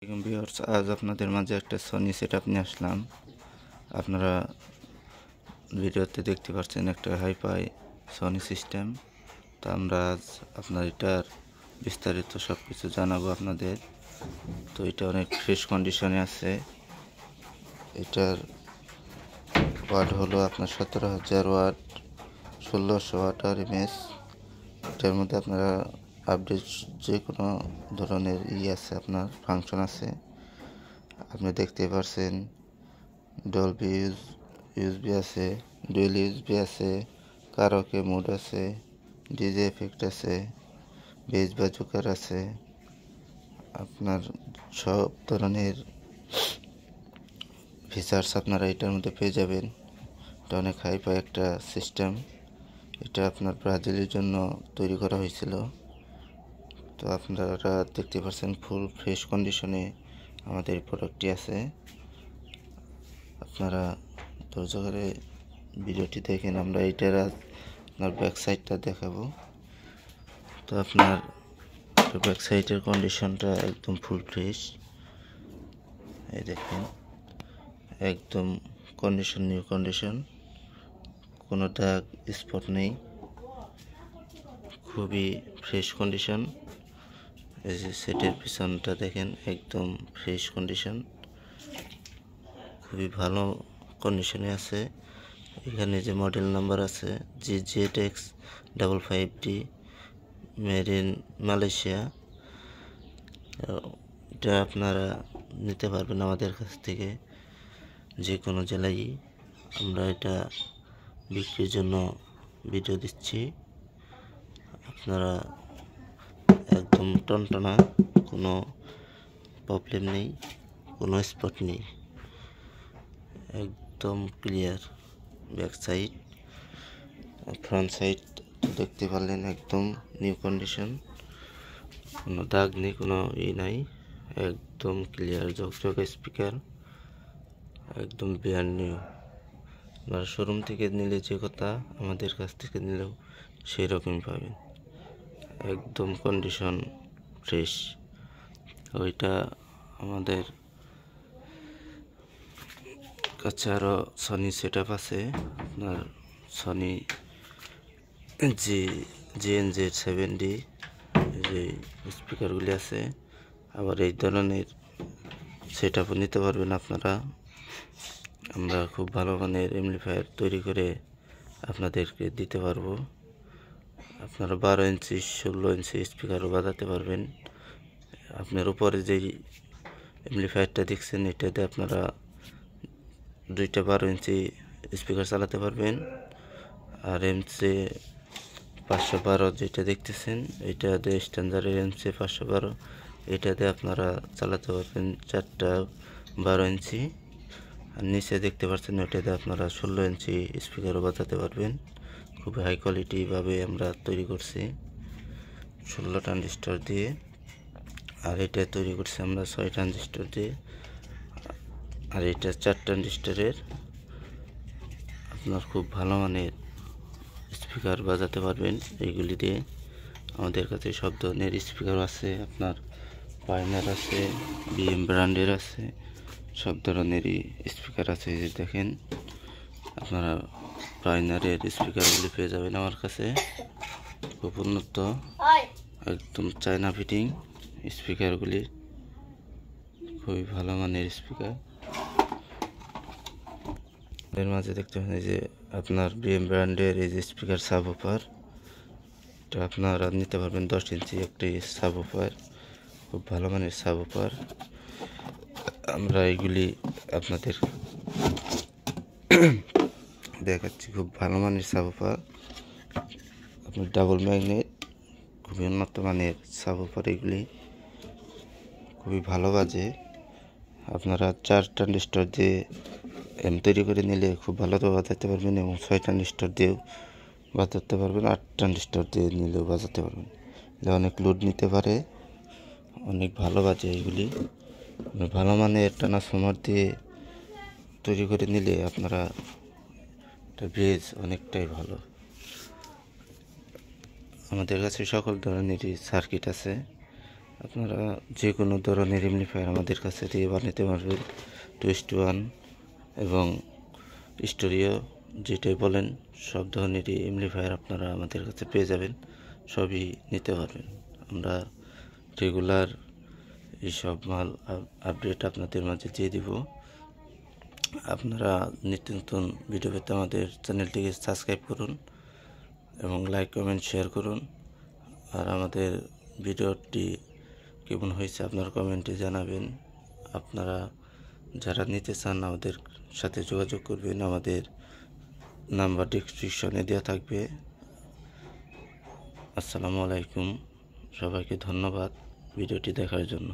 Viewers, আজ আপনাদের মাঝে একটা সনি সেটআপ নিয়ে আসলাম। আপনারা ভিডিওতে দেখতে পাচ্ছেন একটা হাইফাই সনি সিস্টেম। তো আমরা আজ আপনার এটার বিস্তারিত সব কিছু জানাবো আপনাদের। তো এটা অনেক ফ্রেশ কন্ডিশনে আছে। এটার ওয়াট হলো আপনার 17,000 ওয়াট, 1600 ওয়াট আর এমএস। এটার মধ্যে আপনারা আপডেট যে কোনো ধরনের আছে, আপনার ফাংশন আছে। আপনি দেখতে পাচ্ছেন ডলবি ইউএসবি আছে, ডুয়েল ইউএসবি আছে, কারাওকে মোড আছে, ডিজে এফেক্ট আছে, বেস বাজুকার আছে। আপনার সব ধরনের ফিচার্স আপনারা এটার মধ্যে পেয়ে যাবেন। এটা অনেক হাইফাই একটা সিস্টেম। এটা আপনার ব্রাজিলের জন্য তৈরি করা হয়েছিল। তো আপনারা দেখতে পাচ্ছেন ফুল ফ্রেশ কন্ডিশনে আমাদের প্রোডাক্টটি আছে। আপনারা ধৈর্য ধরে ভিডিওটি দেখেন। আমরা এটার আপনার ব্যাক সাইডটা দেখাবো। তো আপনার ব্যাক সাইডের কন্ডিশনটা একদম ফুল ফ্রেশ। এই দেখেন, একদম কন্ডিশন নিউ কন্ডিশন, কোনো দাগ স্পট নেই, খুবই ফ্রেশ কন্ডিশন। এই যে সেটের পিছনটা দেখেন, একদম ফ্রেশ কন্ডিশন, খুবই ভালো কন্ডিশনে আছে। এখানে যে মডেল নাম্বার আছে GZX55D, মেড ইন মালয়েশিয়া। এটা আপনারা নিতে পারবেন আমাদের কাছ থেকে যে কোনো জেলায়। আমরা এটা বিক্রির জন্য ভিডিও দিচ্ছি। আপনারা একদম টনটনা, কোনো প্রবলেম নেই, কোনো স্পট নেই, একদম clear. Back side, front side দেখতে পারলেন, একদম নিউ কন্ডিশন, কোনো দাগ নেই, কোনো নাই, একদম ক্লিয়ার ঝকঝকে স্পিকার, একদম ব্র্যান্ড নিউ। আপনারা শোরুম থেকে নিলে যে কথা, আমাদের কাছ থেকে নিলেও সেই রকমই পাবেন, একদম কন্ডিশন ফ্রেশ। ওইটা আমাদের কাছে আরও সনি সেটআপ আছে। আপনার সনি GN-Z7D যে স্পিকারগুলি আছে, আবার এই ধরনের সেটআপও নিতে পারবেন আপনারা। আমরা খুব ভালো মানের এমপ্লিফায়ার তৈরি করে আপনাদেরকে দিতে পারবো। আপনারা 12 ইঞ্চি 16 ইঞ্চি স্পিকারও বাজাতে পারবেন। আপনার উপরে যেই এমপ্লিফায়ারটা দেখছেন, এটাতে আপনারা দুইটা 12 ইঞ্চি স্পিকার চালাতে পারবেন। আর MC 512 যেটা দেখতেছেন, এটাতে স্ট্যান্ডার্ডের MC 512, এটাতে আপনারা চালাতে পারবেন 4টা 12 ইঞ্চি। আর নিচে দেখতে পাচ্ছেন, ওটাতে আপনারা 16 ইঞ্চি স্পিকারও বাজাতে পারবেন। খুবই হাই কোয়ালিটিভাবে আমরা তৈরি করছি 16 ট্রানজিস্টর দিয়ে। আর এটা তৈরি করছি আমরা 6 ট্রানজিস্টর দিয়ে। আর এটা 4 ট্রানজিস্টরের। আপনার খুব ভালো মানের স্পিকার বাজাতে পারবেন এইগুলি দিয়ে। আমাদের কাছে সব ধরনের স্পিকার আছে, আপনার পাইনার আছে, BM ব্র্যান্ডের আছে, সব ধরনেরই স্পিকার আছে। এই যে দেখেন, আপনারা পাইনারের স্পিকারগুলি পেয়ে যাবেন আমার কাছে। খুব উন্নত, একদম চায়না ফিটিং স্পিকারগুলি, খুবই ভালো মানের স্পিকার। এর মাঝে দেখতে পাচ্ছেন যে আপনার BM ব্র্যান্ডের এই যে স্পিকার সাবওুফার, এটা আপনারা নিতে পারবেন 10 ইঞ্চি একটি সাবওুফার, খুব ভালো মানের সাবওুফার। আমরা এগুলি আপনাদের দেখাচ্ছি, খুব ভালো মানের সাবওুফার। আপনার ডাবল ম্যাগনেট, খুবই উন্নত মানের সাবওুফার। এগুলি খুবই ভালো বাজে। আপনারা 4 ট্রানজিস্টর দিয়ে তৈরি করে নিলে খুব ভালোভাবে বাজাতে পারবেন, এবং 6 ট্রানজিস্টর দিয়েও বাজাতে পারবেন, 8 ট্রানজিস্টর দিয়ে নিলেও বাজাতে পারবেন। এটা অনেক লোড নিতে পারে, অনেক ভালো বাজে এগুলি। ভালো মানের ট্রান্সফর্মার দিয়ে তৈরি করে নিলে আপনারা এটা বেজ অনেকটাই ভালো। আমাদের কাছে সকল ধরনেরই সার্কিট আছে। আপনারা যে কোনো ধরনের এমপ্লিফায়ার আমাদের কাছে থেকে বানাতে পারবেন। 2:1 এবং স্টোরিও যেটাই বলেন সব ধরনেরই এমপ্লিফায়ার আপনারা আমাদের কাছে পেয়ে যাবেন, সবই নিতে পারবেন। আমরা রেগুলার এইসব মাল আপডেট আপনাদের মাঝে দিয়ে দিব। আপনারা নিত্য নতুন ভিডিও পেতে আমাদের চ্যানেলটিকে সাবস্ক্রাইব করুন এবং লাইক কমেন্ট শেয়ার করুন। আর আমাদের ভিডিওটি কেমন হয়েছে আপনার কমেন্টে জানাবেন। আপনারা যারা নিতে চান আমাদের সাথে যোগাযোগ করবেন, আমাদের নাম্বার ডেসক্রিপশনে দেওয়া থাকবে। আসসালামু আলাইকুম, সবাইকে ধন্যবাদ ভিডিওটি দেখার জন্য।